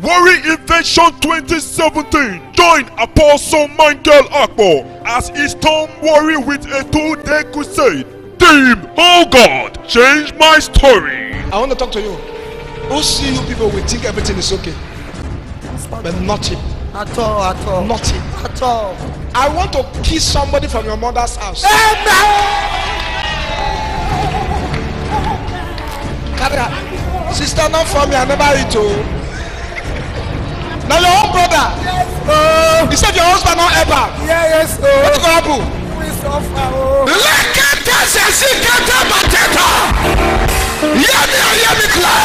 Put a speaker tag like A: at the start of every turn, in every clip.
A: Warri Invasion 2017. Join Apostle Michael Akpo as he stormed Warri with a 2-day crusade. Theme: Oh God, change my story.
B: I want to talk to you. Who see you people will think everything is okay, but nothing.
C: At all.
B: Nothing.
C: At all.
B: I want to kiss somebody from your mother's house. Sister, not for me. I never eat you. Now your own brother.
C: Yes, oh.
B: You said your husband not ever.
C: Yes, oh.
B: What's gonna happen?
C: We suffer, oh.
D: Hear me clear.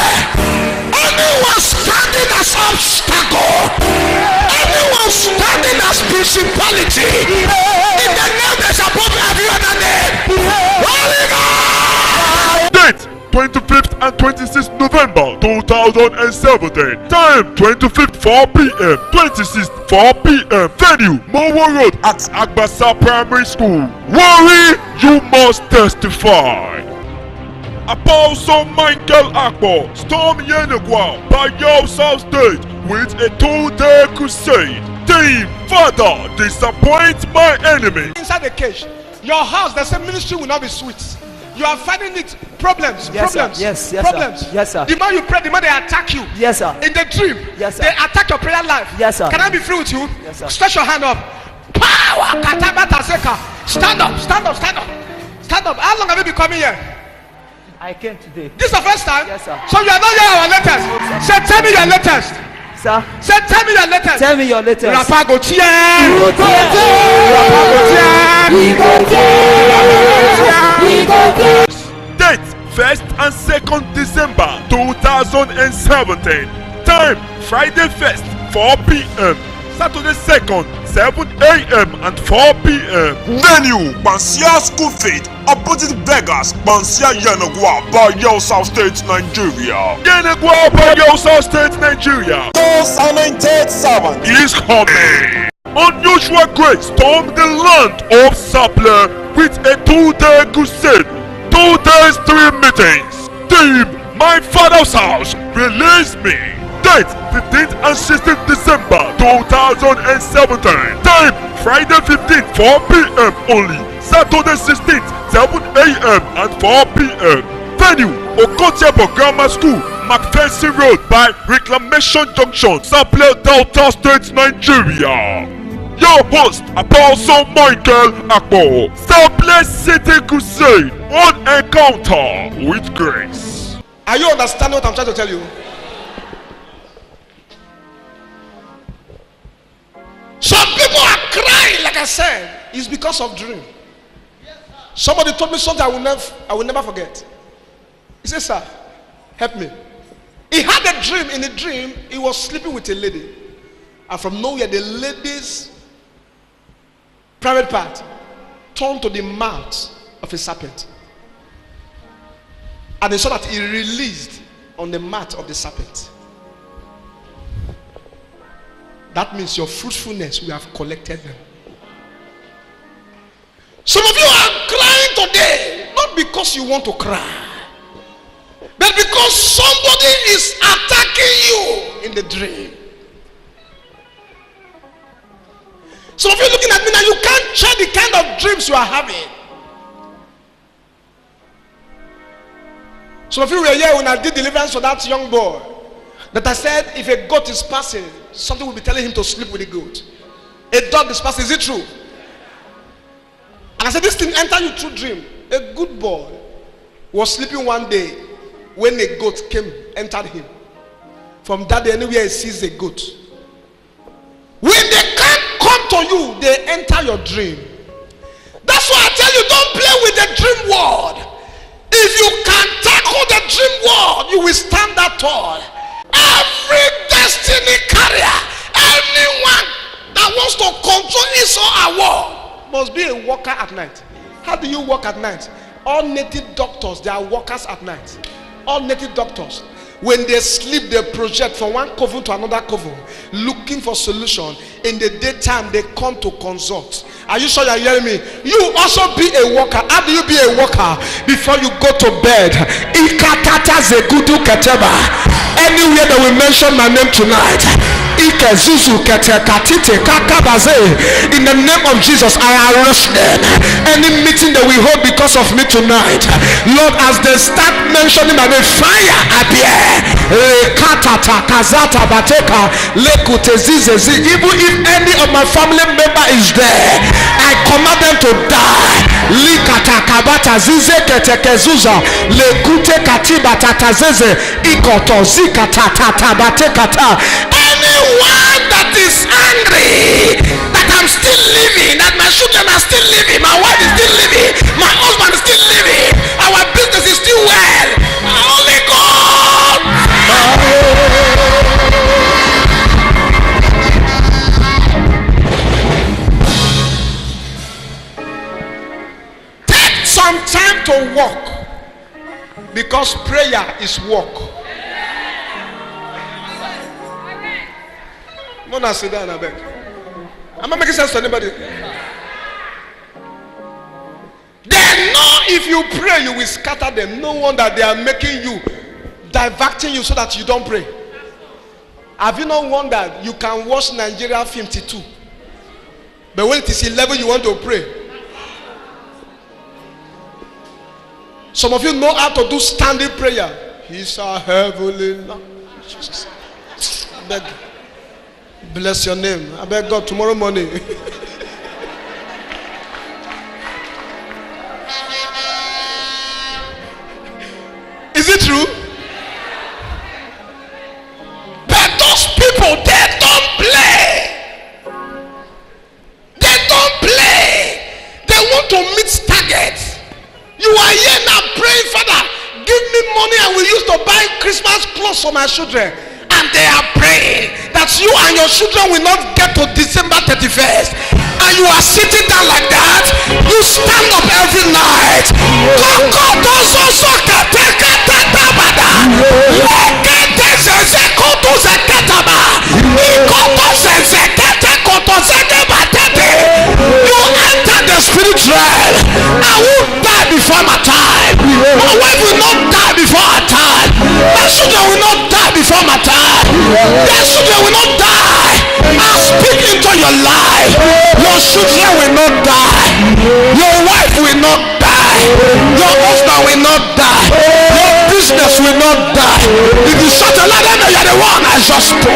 D: Anyone standing as obstacle, anyone standing as principality, in the name that's above every other name, Holy God!
A: Date: 25th and 26th November 2017. Time: 25th 4 p.m. 26th 4 p.m. Venue: Mowo Road at Agbasa Primary School. Warri, you must testify. Apostle Michael Akpo storm Yenagoa by Bayelsa State with a 2-day crusade. Theme: Father, disappoint my enemy.
B: Inside the cage, your house, there's a ministry will not be sweet. You are finding it problems.
C: Yes,
B: problems.
C: sir. Yes,
B: problems.
C: sir. Yes, sir.
B: The more you pray, the more they attack you.
C: Yes, sir.
B: In the dream,
C: yes, sir.
B: They attack your prayer life.
C: Yes, sir.
B: Can I be free with you?
C: Yes, sir.
B: Stretch your hand up. Power. Stand up. Stand up. Stand up. Stand up. How long have you been coming here?
C: I came today.
B: This is the first time?
C: Yes, sir.
B: So you are not here our latest. Say, tell me your latest.
C: Sir.
B: Say, tell me your latest.
C: Tell me your latest.
B: Rapa go cheer.
A: Date: 1st and 2nd December 2017. Time: Friday 1st 4 p.m. Saturday 2nd 7 a.m. and 4 p.m.
E: Venue: Bansia School Feed, opposite Beggars, Bansia Yenagoa, Bayelsa State, Nigeria.
A: Yenagoa, Bayelsa State, Nigeria.
E: Those anointed servants
A: Is coming. Unusual grace stormed the land of Sapler with a 2-day crusade. 2 days, 3 meetings. Theme: My Father's House, release me. Date: 15th and 16th December 2017. Time: Friday 15th 4 p.m. only. Saturday 16th 7 a.m. and 4 p.m. Venue: Okotiebo Grammar School, McPherson Road by Reclamation Junction, Sapler, Delta State, Nigeria. Your host, Apostle Michael Akpo. Sapler City Crusade, one encounter with grace.
B: Are you understanding what I'm trying to tell you? Some people are crying, like I said, it's because of dream. Somebody told me something I will never forget. He said, sir, help me. He had a dream. In the dream, he was sleeping with a lady. And from nowhere, the lady's private part turned to the mouth of a serpent. And he saw that he released on the mouth of the serpent. That means your fruitfulness, we have collected them. Some of you are crying today, not because you want to cry, but because somebody is attacking you in the dream. Some of you looking at me now, you can't check the kind of dreams you are having. Some of you were here when I did deliverance for that young boy. That I said, if a goat is passing, something will be telling him to sleep with a goat. A dog is passing, is it true? And I said, this thing enter you through dream. A good boy was sleeping one day when a goat came, entered him. From that day, anywhere he sees a goat. When they can't come to you, they enter your dream. That's why I tell you, don't play with the dream world. If you can tackle the dream world, you will stand that tall. Every destiny carrier, anyone that wants to control his or our world, must be a worker at night. How do you work at night? All native doctors, they are workers at night. All native doctors, when they sleep, they project from one coven to another coven, looking for solution. In the daytime, they come to consult. Are you sure you are hearing me? You also be a worker. How do you be a worker? Before you go to bed, Ikatata Zegudu Keteba.
D: Anywhere that we mention my name tonight, in the name of Jesus, I arrest them. Any meeting that we hold because of me tonight, Lord, as they start mentioning my name, fire appear. Even if any of my family member is there, I command them to die. Anyone that is angry that I'm still living, that my children are still living, my wife is still living, my husband is still living, our business is still well, only God. Take some time to walk, because prayer is work. Mona, sit down, I beg. Am I making sense to anybody? They know if you pray, you will scatter them. No wonder they are making you, diverting you so that you don't pray. Have you not wondered you can watch Nigeria 52, but when it is 11, you want to pray? Some of you know how to do standing prayer. He's our heavenly Lord. Jesus. I beg you. Bless your name. I beg God tomorrow morning. Is it true? But those people, they don't play. They don't play. They want to meet targets. You are here now praying, Father, give me money I will use to buy Christmas clothes for my children. And they are praying that you and your children will not get to December 31st, and you are sitting down like that. You stand up every night. You enter the spirit realm. I will die before my time. My wife will not die before her time. My children will not die before my time. Their children will not die. I speak into your life. Your children will not die. Your wife will not die. Your husband will not die. Your business will not die. If you shut a lot, then you're the one I just spoke.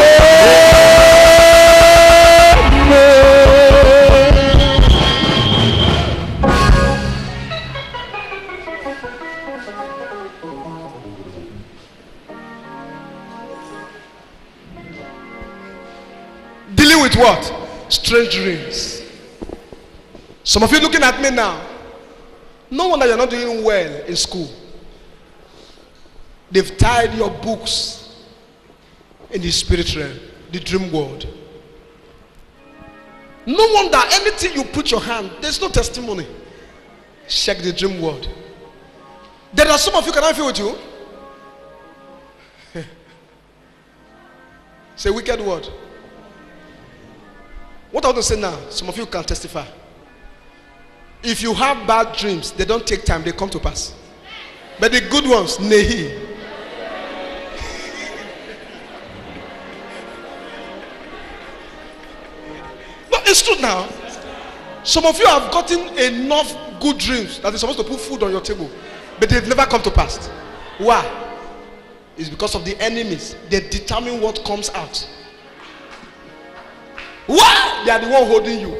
D: Dealing with what? Strange dreams. Some of you looking at me now, no wonder you're not doing well in school. They've tied your books in the spirit realm, the dream world. No wonder anything you put your hand, there's no testimony. Check the dream world. There are some of you, can I feel with you? Say wicked word. What I want to say now, some of you can testify. If you have bad dreams, they don't take time, they come to pass. But the good ones, nehi. No, it's true now. Some of you have gotten enough good dreams that they're supposed to put food on your table, but they've never come to pass. Why? It's because of the enemies. They determine what comes out. Why? They are the one holding you.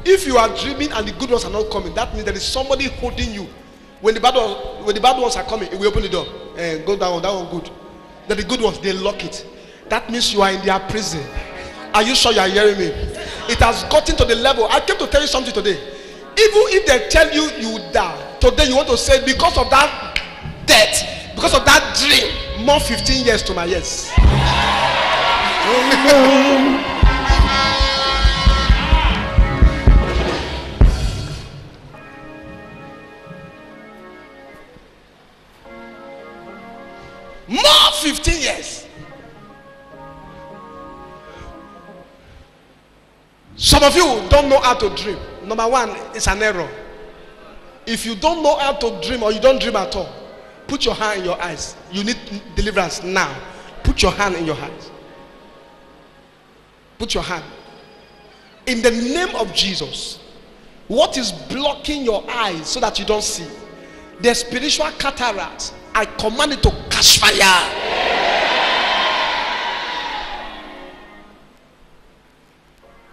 D: If you are dreaming and the good ones are not coming, that means there is somebody holding you. When the bad ones are coming, it will open the door and go down. That one good. Then the good ones, they lock it. That means you are in their prison. Are you sure you are hearing me? It has gotten to the level. I came to tell you something today. Even if they tell you you die today, you want to say because of that death, because of that dream, more 15 years to my yes. More 15 years. Some of you don't know how to dream. Number one, it's an error. If you don't know how to dream or you don't dream at all, put your hand in your eyes. You need deliverance now.
B: Put your hand in your heart. Put your hand. In the name of Jesus, what is blocking your eyes so that you don't see? The spiritual cataract, I command it to catch fire.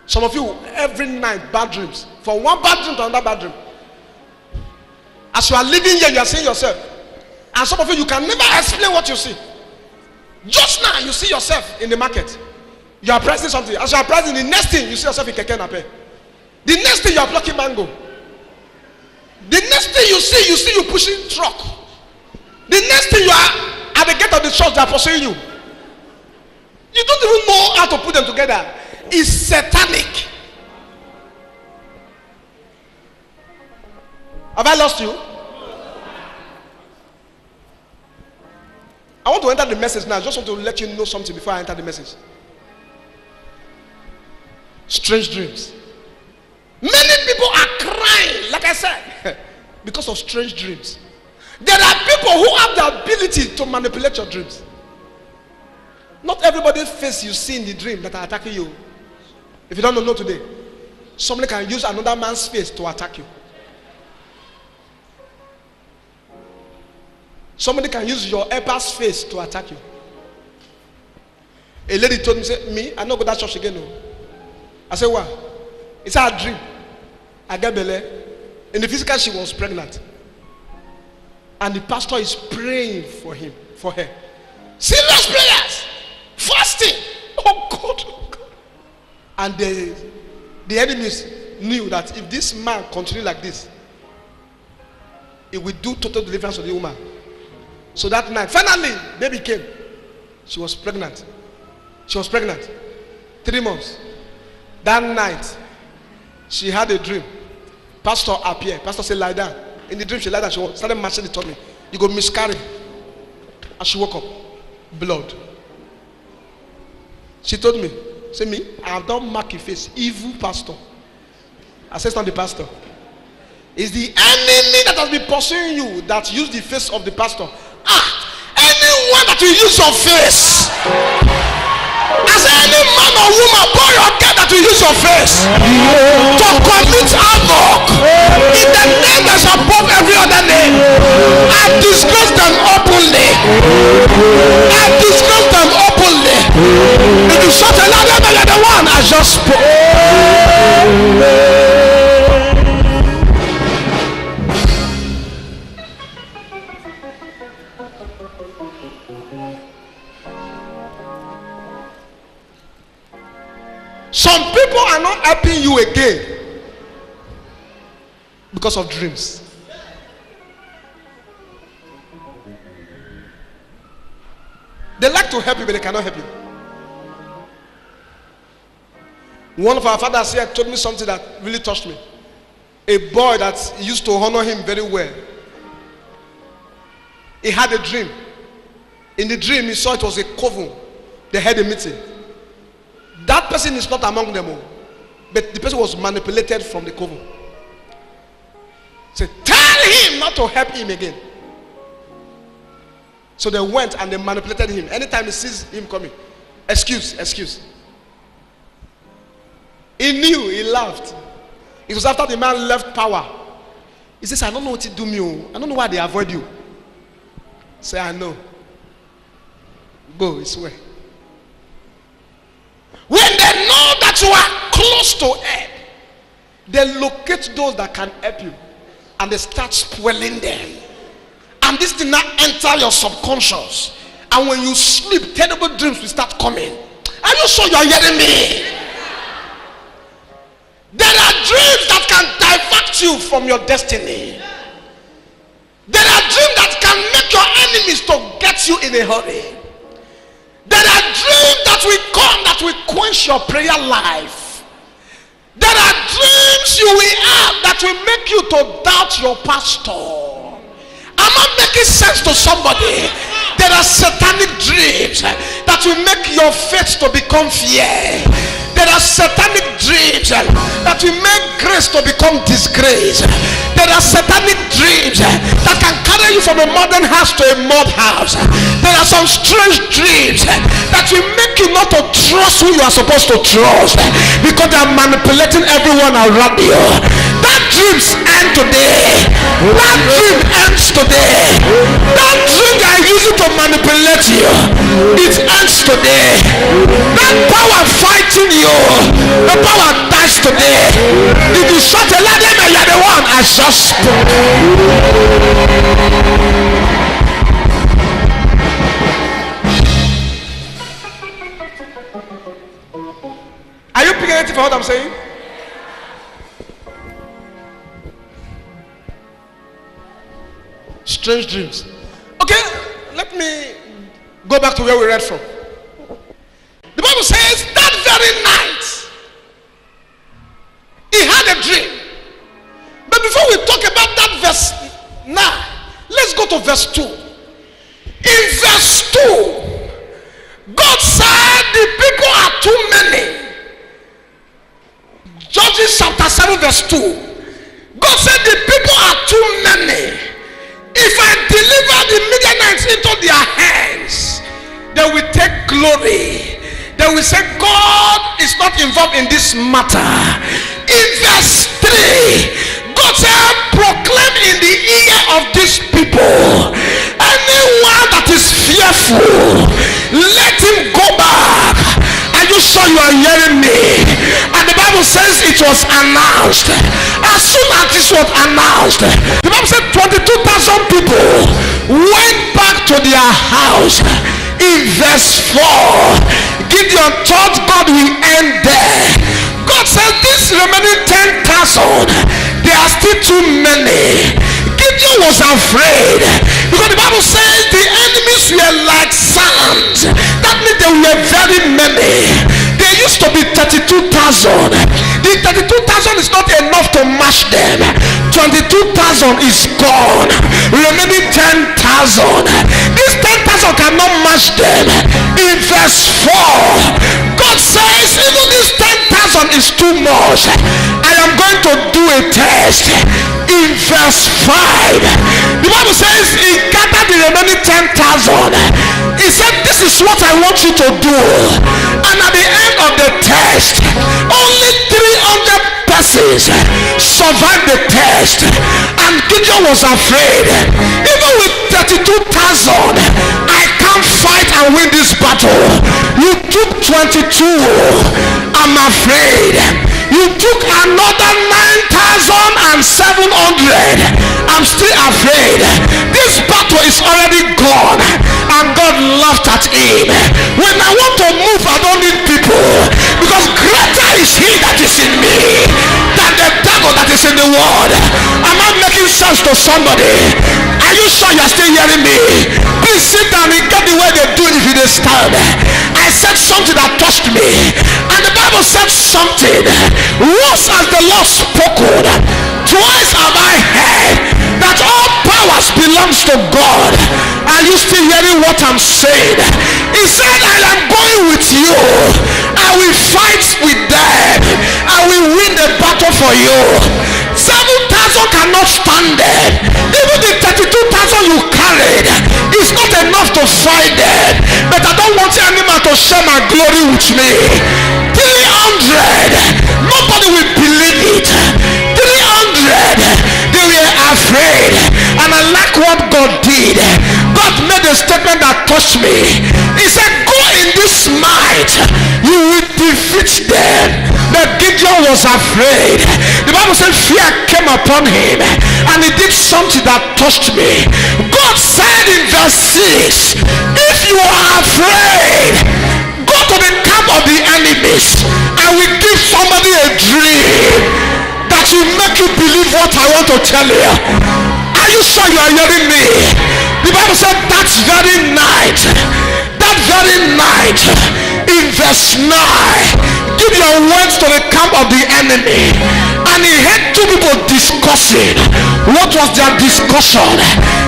B: Some of you, every night, bad dreams. From one bad dream to another bad dream. As you are living here, you are seeing yourself. And some of you can never explain what you see. Just now, you see yourself in the market. You are pricing something. As you are pricing, the next thing, you see yourself in Keke Nape. The next thing, you are plucking mango. The next thing you see you pushing truck. The next thing, you are at the gate of the church, they are pursuing you. You don't even know how to put them together. It's satanic. Have I lost you? I want to enter the message now. I just want to let you know something before I enter the message. Strange dreams. Many people are crying, like I said, because of strange dreams. There are people who have the ability to manipulate your dreams. Not everybody's face you see in the dream that are attacking you. If you don't know today, somebody can use another man's face to attack you. Somebody can use your helper's face to attack you. A lady told me, say, me, I don't go to that church again. No. I said, what? It's a dream. I got belly. In the physical, she was pregnant. And the pastor is praying for her. Serious prayers. Fasting. Oh God, oh God. And the enemies knew that if this man continued like this, it will do total deliverance of the woman. So that night, finally, baby came. She was pregnant. 3 months. That night, she had a dream. Pastor appeared. Pastor said, lie down. In the dream, she lied down. She started matching the tummy. You go miscarry. And she woke up. Blood. She told me, say me, I have done mark your face. Evil pastor. I said, it's not the pastor. It's the enemy that has been pursuing you that used the face of the pastor. Anyone that will use your face. I say any man or woman, boy or girl that will use your face to commit havoc in the name that's above every other name. I disgrace them openly. If you shut a louder, you're the one I just spoke. Some people are not helping you again because of dreams. They like to help you, but they cannot help you. One of our fathers here told me something that really touched me. A boy that used to honor him very well. He had a dream. In the dream, he saw it was a coven. They had a meeting. That person is not among them all, but the person was manipulated from the coven. So tell him not to help him again. So they went and they manipulated him. Anytime he sees him coming, excuse. He knew, he laughed. It was after the man left power. He says, I don't know what to do me. I don't know why they avoid you. Say, I know. Go, it's way. When they know that you are close to help, they locate those that can help you and they start spoiling them. And this did not enter your subconscious. And when you sleep, terrible dreams will start coming. Are you sure you are hearing me? There are dreams that can divert you from your destiny. There are dreams that can make your enemies to get you in a hurry. There are dreams that will come that will quench your prayer life. There are dreams you will have that will make you to doubt your pastor. Am I making sense to somebody? There are satanic dreams that will make your faith to become fear. There are satanic dreams that will make grace to become disgrace. There are satanic dreams that can carry you from a modern house to a mud house. There are some strange dreams that will make you not to trust who you are supposed to trust, because they are manipulating everyone around you. That dreams end today. That dream ends today. That dream they are using to manipulate you, it ends today. That power fighting you, the power dies today. If you shut a lady, you are the one I just spoke. Are you picking anything for what I'm saying? Strange dreams. Okay, let me go back to where we read from. The Bible says that very night he had a dream. But before we talk about that verse now, let's go to verse 2. In verse 2, God said the people are too many. Judges chapter 7 verse 2. God said the people are too many. If I deliver the Midianites into their hands, they will take glory. They will say God is not involved in this matter. In verse 3, God said, proclaim in the ear of these people, anyone that is fearful, let him go back. Are you sure you are hearing me? And the Bible says it was announced. As soon as this was announced, the Bible said 22,000 people went back to their house. In verse 4, Gideon thought God will end there. God said this remaining 10,000, they are still too many. Gideon was afraid, because the Bible says the enemies were like sands. That means they were very many. They used to be 32,000. The 32,000 is not enough to match them. 22,000 is gone. Remaining 10,000. This 10,000 cannot match them. In verse 4, God says even this 10,000 is too much. I am going to do a test. In verse 5, the Bible says he gathered the remaining 10,000. He said this is what I want you to do. And at the end of the test, only 300 persons survived the test. And Gideon was afraid. Even with 32,000, I can't fight and win this battle. You took 22. I'm afraid. You took another 9,700. I'm still afraid. This battle is already gone. And God laughed at him. When I want to move, I don't need people, because greater is he that is in me than the devil that is in the world. Am I making sense to somebody? Are you sure you're still hearing me? Please sit down and get the way they do it if you didn't stand. I said something that touched me, and the Bible said something. Once has the Lord spoken, twice have I heard that all powers belongs to God. Are you still hearing what I'm saying? He said, I am going with you. I will fight with them. I will win the battle for you. 7,000 cannot stand them. Even the 32,000 you carried is not enough to fight them. But I don't want any man to share my glory with me. 300, nobody will believe it. 300, they were afraid. And I like what God did. God made a statement that touched me. He said, go in this might, you will defeat them. But Gideon was afraid. The Bible said fear came upon him, and he did something that touched me. God said in verse 6, if you are afraid, go to the camp of the enemies. I will give somebody a dream that will make you believe what I want to tell you. Are you sure you are hearing me? The Bible said that very night, in verse 9, Gideon went to the camp of the enemy, and he heard two people discussing. What was their discussion?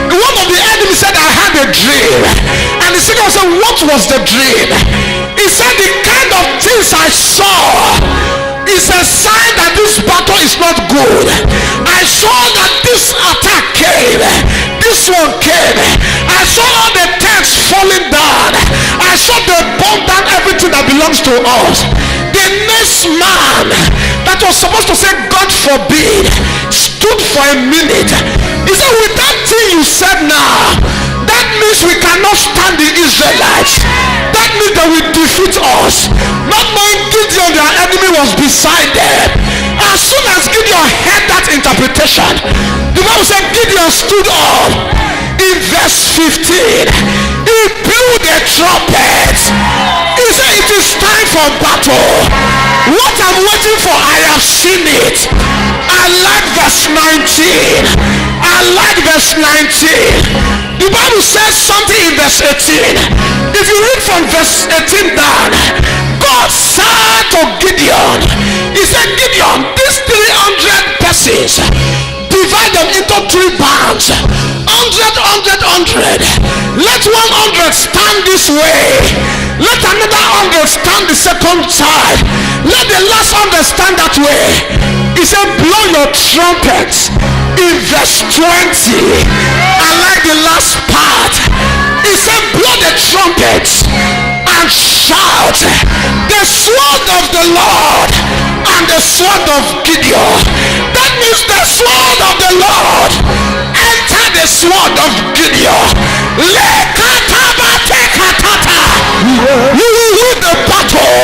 B: One of the enemies said, I had a dream. And the second one said, what was the dream? He said, the kind of things I saw
D: not good. I saw that this attack came, this one came. I saw all the tents falling down. I saw they burn down everything that belongs to us. The next man that was supposed to say God forbid stood for a minute. He said, with that thing you said now, that means we cannot stand the Israelites. That means they will defeat us. Not knowing Gideon, their enemy, was beside them. As soon as Gideon heard that interpretation, the Bible said Gideon stood up. In verse 15, he blew the trumpet. He said, it is time for battle. What I'm waiting for, I have seen it. I like verse 19. I like verse 19. The Bible says something in verse 18. If you read from verse 18 down, God said to Gideon, he said, Gideon, these 300 persons, divide them into 3 bands. 100. Let 100 stand this way. Let another 100 stand the second side. Let the last 100 stand that way. He said, blow your trumpets. In verse 20, I like the last part. He said, blow the trumpets and shout, the sword of the Lord and the sword of Gideon. That means the sword of the Lord enter the sword of Gideon. You will win the battle.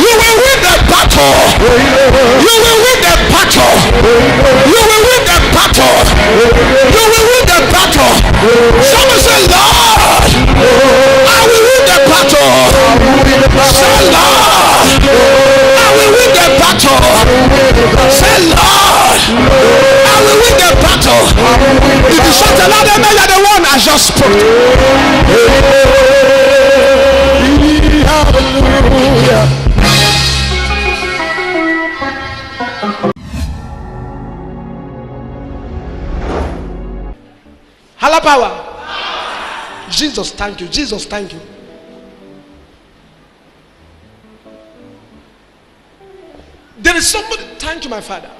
D: You will win the battle. You will win the battle. You will win the battle. You will win the battle. Someone say, Lord, I will win the battle. Say, Lord, I will win the battle. Say, Lord, I will win the battle. If you shout aloud, amen, you're the one I just spoke. Hallelujah.
B: Hala power. Jesus, thank you. Jesus, thank you. There is somebody. Thank you, my Father.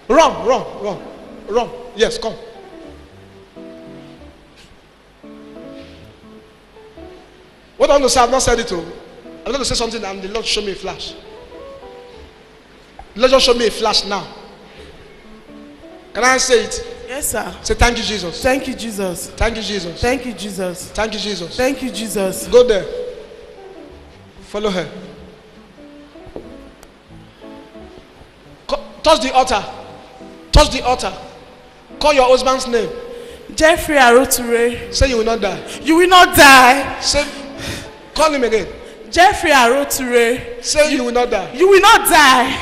B: Run. Yes, come. What I want to say, I've not said it all. I'm going to say something and the Lord show me a flash. The Lord just show me a flash now. Can I say it?
F: Yes, sir.
B: Say thank you, Jesus.
F: Thank you, Jesus.
B: Thank you, Jesus.
F: Thank you, Jesus.
B: Thank you, Jesus.
F: Thank you, Jesus.
B: Go there. Follow her. Touch the altar. Touch the altar. Call your husband's name.
F: Jeffrey Aroture.
B: Say you will not die.
F: You will not die.
B: Say, call him again.
F: Jeffrey Aroture.
B: Say you will not die.
F: You will not die.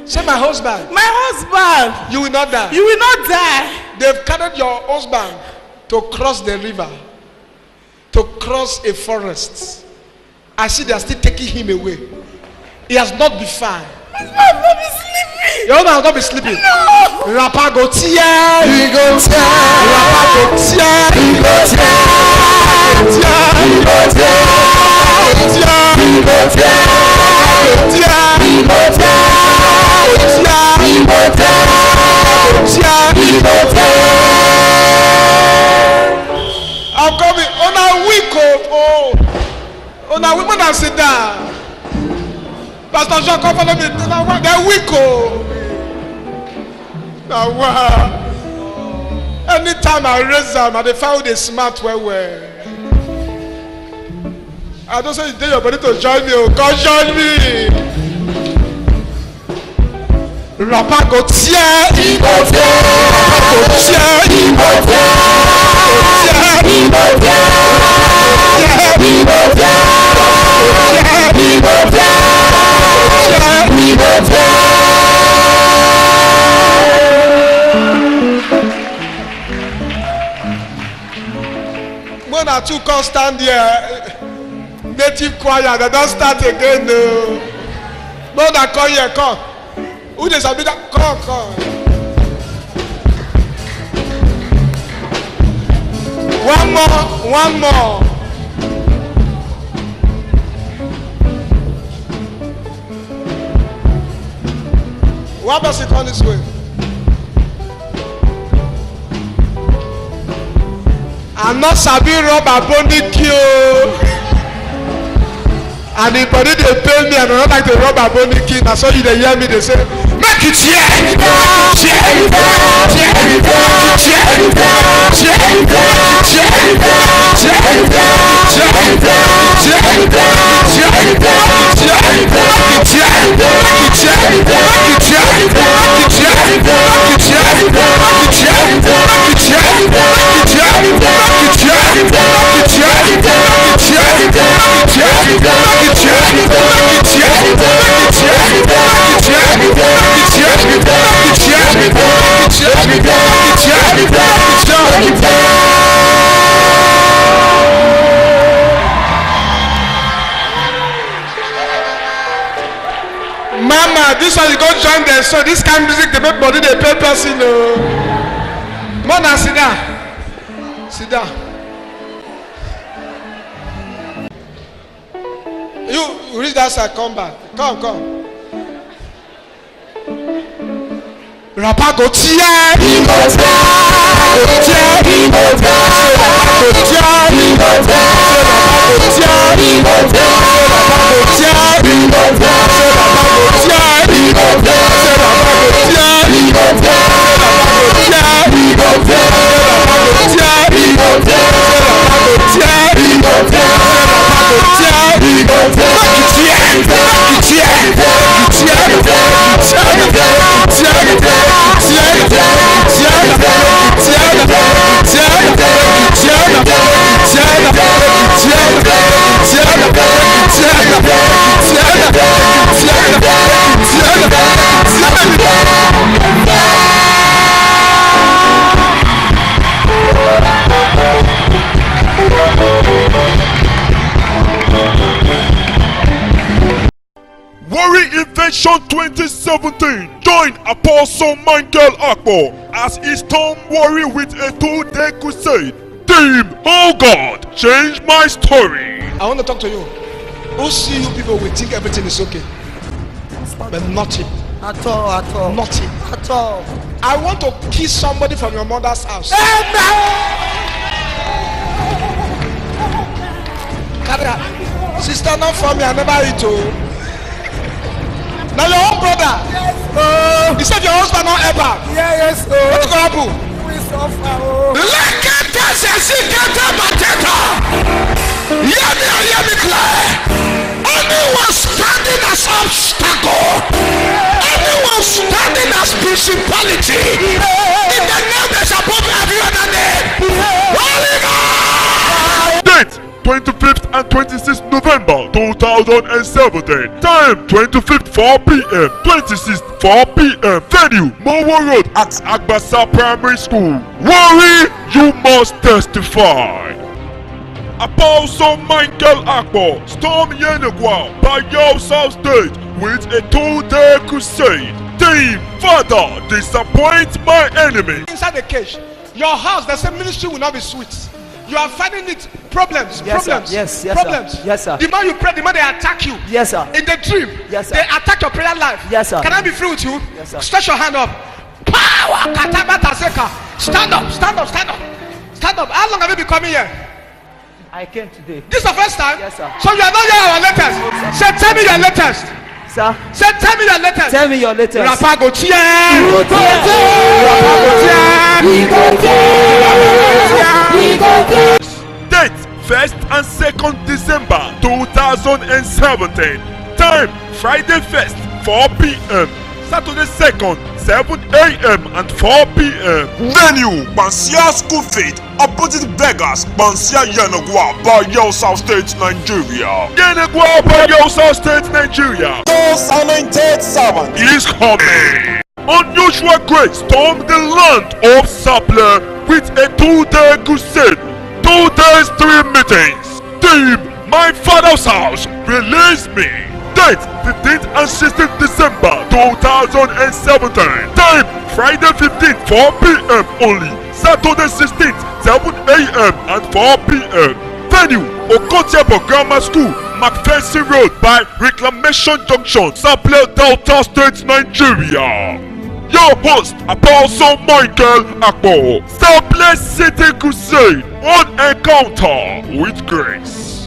B: Say my husband.
F: My husband.
B: You will not die.
F: You will not die.
B: They've carried your husband to cross the river, to cross a forest. I see they are still taking him away. He has not been fine.
F: My husband will not be sleeping.
B: Your husband will not be sleeping.
F: No.
B: Rapper go tear.
D: He go tear.
B: Rapper go tear.
D: He go tear. He go tear. He go tear. He go tear.
B: I'm coming on a week. On a week when I sit down. Pastor Jean, come follow me. They're weak. Now, wow. Anytime I raise them, I found a smart way. I don't say you tell your body to join me. Come join me. Rapper go tear, he go tear, go tear, he go tear, he go tear, he go tear, he go tear, he go tear. When I two come stand here, native choir, they don't start again. No, that come here, come. Who does I be that? Come. One more. One person turn this way. I'm not sabi rubber bonding kill. And the body they pay me and I don't like the rubber bonding kill. That's why you they hear me they say, make it here. Mama, this one you go join them. So this kind of music, the body they pay person. Mona, sit down. Sit down. You reach that side, come back. Come. Rapa go tia.
A: Warri Invention 2017. Join Apostle Michael Akpo as he stormed Warri with a 2-day crusade. Theme: Oh God, change my story.
B: I want to talk to you. Who see you people will think everything is okay. But nothing.
C: At all.
B: Nothing.
C: At all.
B: I want to kiss somebody from your mother's house. Sister, not for me, I never eat you. Now your own brother.
C: Yes.
B: He said your husband not ever.
C: Yes.
B: What's going to happen?
C: We suffer.
D: Hear me clear. Anyone standing as obstacle, anyone standing as principality, in the name that's above every other name. Holy God!
A: Date: 25th and 26th November 2017. Time: 25th 4 p.m. 26th 4 p.m. Venue: Mowo Road at Agbasa Primary School. Warri, you must testify. Apostle Michael Akpo stormed Yenagoa by South State with a 2-day crusade. Theme: Father, disappoint my enemy.
B: Inside the cage, your house, the same ministry will not be sweet. You are finding it problems.
C: Yes,
B: problems.
C: sir. Yes,
B: problems.
C: sir. Yes, sir.
B: The more you pray, the more they attack you.
C: Yes, sir.
B: In the dream,
C: Yes, sir.
B: they attack your prayer life.
C: Yes, sir.
B: Can I be free with you?
C: Yes, sir.
B: Stretch your hand up. Power. Kataba Taseka. Stand up. Stand up. Stand up. Stand up. How long have you been coming here?
C: I came today.
B: This is the first time?
C: Yes, sir.
B: So you are not here our latest. Say, tell me your latest.
C: Sir,
B: Say, tell me your latest.
C: tell me your latest.
B: Rapa go tear.
A: Date: 1st and 2nd December 2017. Time: Friday 1st 4 p.m. Saturday 2nd 7 a.m. and 4 p.m.
E: Venue: Bansia School Feed, opposite Beggars, Bansia Yenagoa, Bayelsa South State, Nigeria.
A: Yenagoa, Bayelsa South State, Nigeria.
E: Those anointed servants.
A: Is coming. Unusual grace stormed the land of Sapler with a 2-day crusade. 2 days, 3 meetings. Theme: My Father's House, release me. Date: 15th and 16th December 2017. Time: Friday 15th 4 p.m. only. Saturday 16th 7 a.m. and 4 p.m. Venue: Okotiebo Grammar School, McPherson Road by Reclamation Junction, Sapele, Delta State, Nigeria. Your host, Apostle Michael Akpo. Sapele City Crusade, one encounter with grace.